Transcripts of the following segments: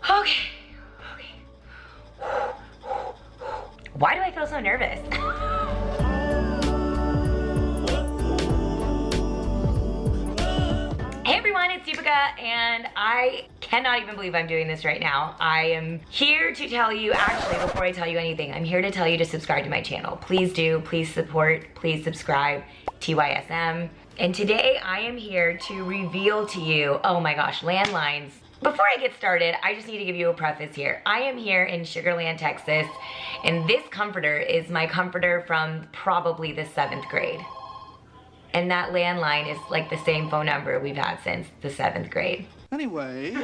Okay. Why do I feel so nervous? Hey everyone, it's Deepica, and I cannot even believe I'm doing this right now. I am here to tell you, actually, before I tell you anything, I'm here to tell you to subscribe to my channel. Please do, please support, please subscribe, TYSM. And today I am here to reveal to you, oh my gosh, landlines. Before I get started, I just need to give you a preface here. I am here in Sugar Land, Texas, and this comforter is my comforter from probably the 7th grade. And that landline is like the same phone number we've had since the 7th grade. Anyway.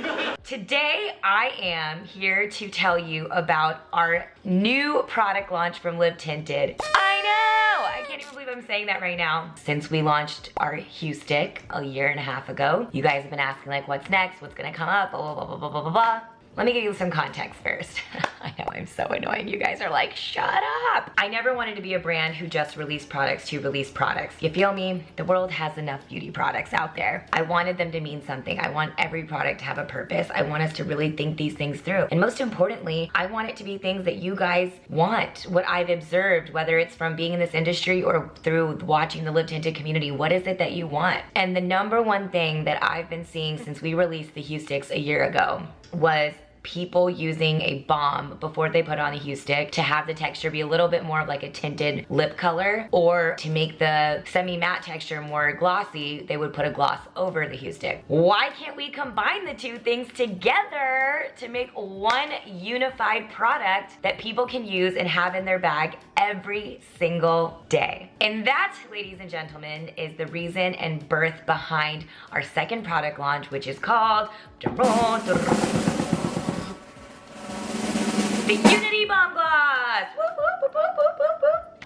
Today, I am here to tell you about our new product launch from Tinted. I know! I can't even believe I'm saying that right now. Since we launched our Hue Stick a year and a half ago, you guys have been asking like, what's next? What's gonna come up? Blah, blah, blah, blah, blah, blah, blah. Let me give you some context first. I know I'm so annoying. You guys are like, shut up. I never wanted to be a brand who just released products to release products. You feel me? The world has enough beauty products out there. I wanted them to mean something. I want every product to have a purpose. I want us to really think these things through. And most importantly, I want it to be things that you guys want. What I've observed, whether it's from being in this industry or through watching the Tinted community, what is it that you want? And the number one thing that I've been seeing since we released the Hue Sticks a year ago was people using a balm before they put on a Hue Stick to have the texture be a little bit more of like a tinted lip color, or to make the semi-matte texture more glossy, they would put a gloss over the Hue Stick. Why can't we combine the two things together to make one unified product that people can use and have in their bag every single day? And that, ladies and gentlemen, is the reason and birth behind our second product launch, which is called the Unity Balm Gloss!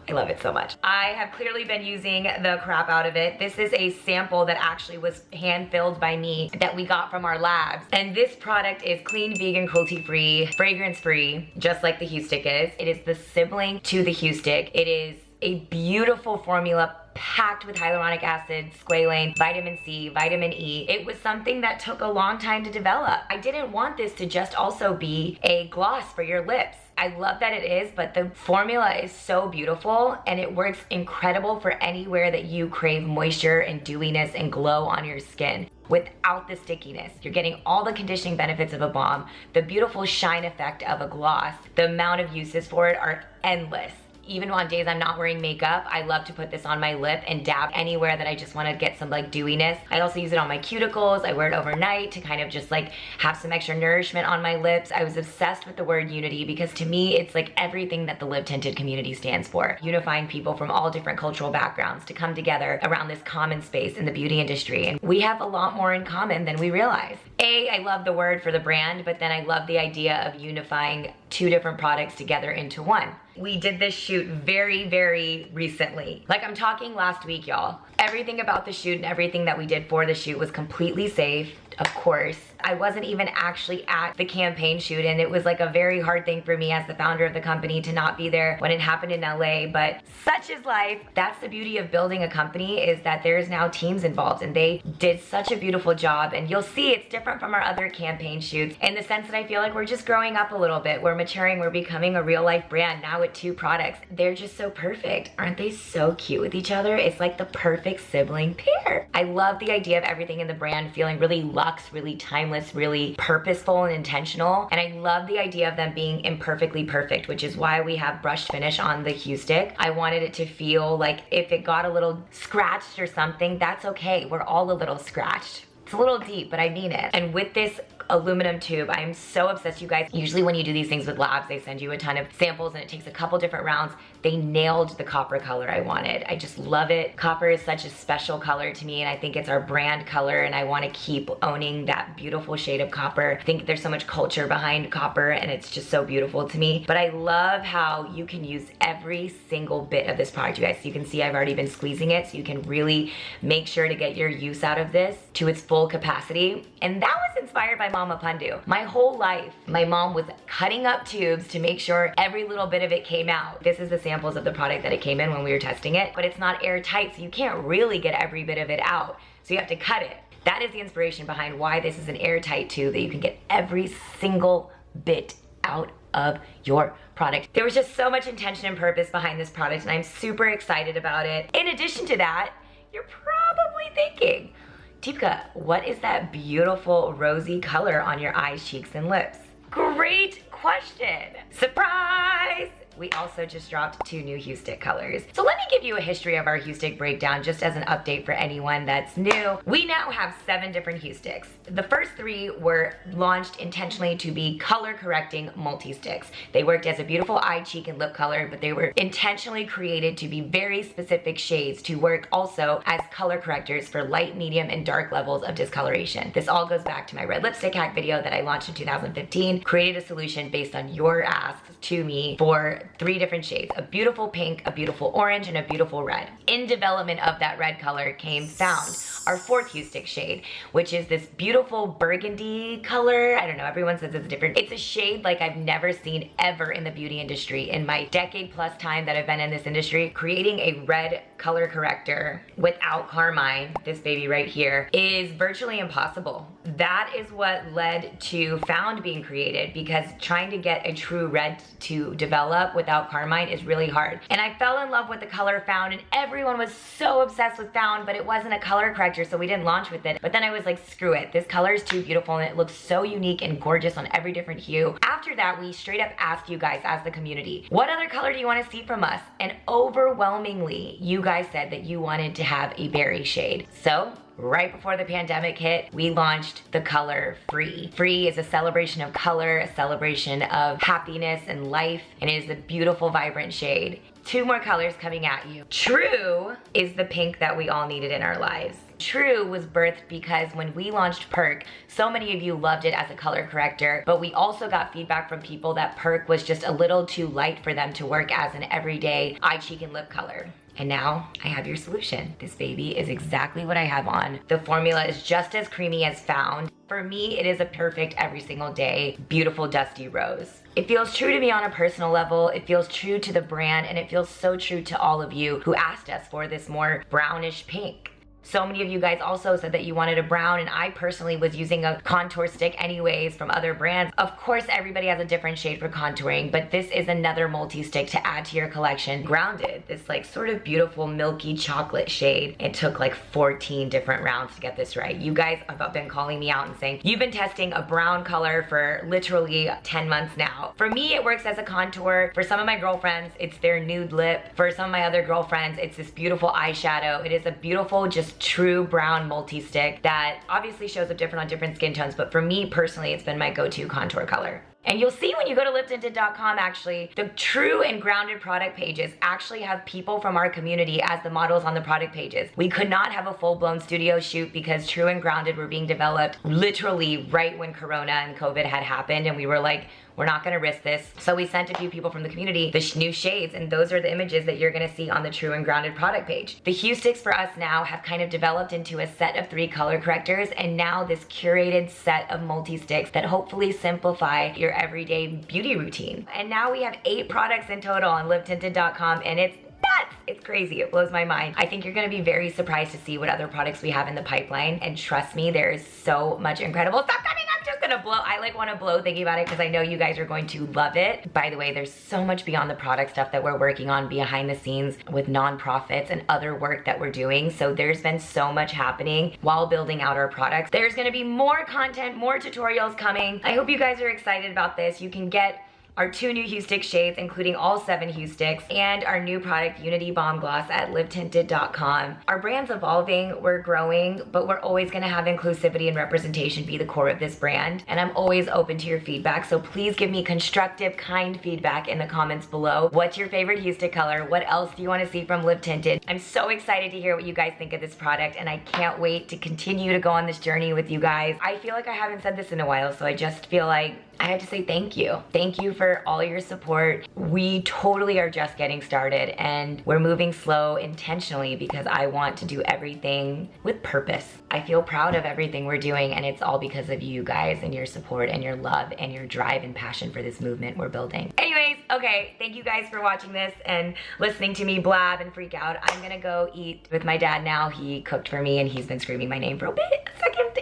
I love it so much. I have clearly been using the crap out of it. This is a sample that actually was hand-filled by me that we got from our labs. And this product is clean, vegan, cruelty-free, fragrance-free, just like the Hue Stick is. It is the sibling to the Hue Stick. It is a beautiful formula packed with hyaluronic acid, squalane, vitamin C, vitamin E. It was something that took a long time to develop. I didn't want this to just also be a gloss for your lips. I love that it is, but the formula is so beautiful and it works incredible for anywhere that you crave moisture and dewiness and glow on your skin without the stickiness. You're getting all the conditioning benefits of a balm, the beautiful shine effect of a gloss. The amount of uses for it are endless. Even on days I'm not wearing makeup, I love to put this on my lip and dab anywhere that I just want to get some like dewiness. I also use it on my cuticles. I wear it overnight to kind of just like have some extra nourishment on my lips. I was obsessed with the word unity because to me, it's like everything that the Tinted community stands for. Unifying people from all different cultural backgrounds to come together around this common space in the beauty industry. And we have a lot more in common than we realize. I love the word for the brand, but then I love the idea of unifying two different products together into one. We did this shoot very, very recently. Like I'm talking last week, y'all. Everything about the shoot and everything that we did for the shoot was completely safe, of course. I wasn't even actually at the campaign shoot, and it was like a very hard thing for me as the founder of the company to not be there when it happened in LA, but such is life. That's the beauty of building a company, is that there's now teams involved, and they did such a beautiful job. And you'll see it's different from our other campaign shoots in the sense that I feel like we're just growing up a little bit. We're maturing, we're becoming a real life brand now with 2 products. They're just so perfect. Aren't they so cute with each other? It's like the perfect sibling pair. I love the idea of everything in the brand feeling really luxe, really timeless, really purposeful and intentional. And I love the idea of them being imperfectly perfect, which is why we have brushed finish on the Hue Stick. I wanted it to feel like if it got a little scratched or something, that's okay. We're all a little scratched. It's a little deep, but I mean it. And with this aluminum tube, I am so obsessed, you guys. Usually when you do these things with labs, they send you a ton of samples and it takes a couple different rounds. They nailed the copper color I wanted. I just love it. Copper is such a special color to me, and I think it's our brand color, and I want to keep owning that beautiful shade of copper. I think there's so much culture behind copper, and it's just so beautiful to me. But I love how you can use every single bit of this product, you guys. So you can see I've already been squeezing it, so you can really make sure to get your use out of this to its full capacity. And that was inspired by Mama Pandu. My whole life, my mom was cutting up tubes to make sure every little bit of it came out. This is the samples of the product that it came in when we were testing it, but it's not airtight, so you can't really get every bit of it out. So you have to cut it. That is the inspiration behind why this is an airtight tube that you can get every single bit out of your product. There was just so much intention and purpose behind this product, and I'm super excited about it. In addition to that, you're probably thinking, Deepica, what is that beautiful rosy color on your eyes, cheeks, and lips? Great question. Surprise! We also just dropped 2 new Hue Stick colors. So let me give you a history of our Hue Stick breakdown just as an update for anyone that's new. We now have 7 different Hue Sticks. The first 3 were launched intentionally to be color correcting multi-sticks. They worked as a beautiful eye, cheek, and lip color, but they were intentionally created to be very specific shades to work also as color correctors for light, medium, and dark levels of discoloration. This all goes back to my red lipstick hack video that I launched in 2015, created a solution based on your asks to me for 3 different shades, a beautiful pink, a beautiful orange, and a beautiful red. In development of that red color came Found, our 4th Hue Stick shade, which is this beautiful burgundy color. I don't know, everyone says it's different. It's a shade like I've never seen ever in the beauty industry. In my decade plus time that I've been in this industry, creating a red color corrector without carmine, this baby right here, is virtually impossible. That is what led to Found being created, because trying to get a true red to develop without carmine is really hard. And I fell in love with the color Found, and everyone was so obsessed with Found, but it wasn't a color corrector, so we didn't launch with it. But then I was like, screw it. This color is too beautiful, and it looks so unique and gorgeous on every different hue. After that, we straight up asked you guys as the community, what other color do you want to see from us? And overwhelmingly, you guys said that you wanted to have a berry shade. So right before the pandemic hit, we launched the color Free. Free is a celebration of color, a celebration of happiness and life, and it is a beautiful, vibrant shade. 2 more colors coming at you. True is the pink that we all needed in our lives. True was birthed because when we launched Perk, so many of you loved it as a color corrector, but we also got feedback from people that Perk was just a little too light for them to work as an everyday eye, cheek, and lip color. And now I have your solution. This baby is exactly what I have on. The formula is just as creamy as Found. For me, it is a perfect every single day, beautiful dusty rose. It feels true to me on a personal level, it feels true to the brand, and it feels so true to all of you who asked us for this more brownish pink. So many of you guys also said that you wanted a brown, and I personally was using a contour stick anyways from other brands. Of course, everybody has a different shade for contouring, but this is another multi-stick to add to your collection. Grounded, this like sort of beautiful milky chocolate shade. It took like 14 different rounds to get this right. You guys have been calling me out and saying, you've been testing a brown color for literally 10 months now. For me, it works as a contour. For some of my girlfriends, it's their nude lip. For some of my other girlfriends, it's this beautiful eyeshadow. It is a beautiful, just true brown multi-stick that obviously shows up different on different skin tones, but for me personally, it's been my go-to contour color. And you'll see when you go to liptinted.com, actually, the true and grounded product pages actually have people from our community as the models on the product pages. We could not have a full-blown studio shoot because True and Grounded were being developed literally right when Corona and COVID had happened, and we were like, we're not gonna risk this. So we sent a few people from the community the new shades, and those are the images that you're gonna see on the True and Grounded product page. The Hue Sticks for us now have kind of developed into a set of 3 color correctors, and now this curated set of multi-sticks that hopefully simplify your everyday beauty routine. And now we have 8 products in total on liptinted.com, and it's nuts. It's crazy. It blows my mind. I think you're going to be very surprised to see what other products we have in the pipeline. And trust me, there is so much incredible stuff coming. I'm just going to blow. I like want to blow thinking about it because I know you guys are going to love it. By the way, there's so much beyond the product stuff that we're working on behind the scenes with nonprofits and other work that we're doing. So there's been so much happening while building out our products. There's going to be more content, more tutorials coming. I hope you guys are excited about this. You can get our 2 new Hue Stick shades, including all 7 Hue Sticks, and our new product, Unity Balm Gloss, at liptinted.com. Our brand's evolving, we're growing, but we're always gonna have inclusivity and representation be the core of this brand, and I'm always open to your feedback, so please give me constructive, kind feedback in the comments below. What's your favorite Hue Stick color? What else do you wanna see from Lip Tinted? I'm so excited to hear what you guys think of this product, and I can't wait to continue to go on this journey with you guys. I feel like I haven't said this in a while, so I just feel like I have to say thank you. Thank you for all your support. We totally are just getting started, and we're moving slow intentionally because I want to do everything with purpose. I feel proud of everything we're doing, and it's all because of you guys and your support and your love and your drive and passion for this movement we're building. Anyways, okay, thank you guys for watching this and listening to me blab and freak out. I'm gonna go eat with my dad now. He cooked for me and he's been screaming my name for a bit.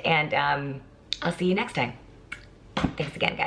and I'll see you next time. Thanks again, guys.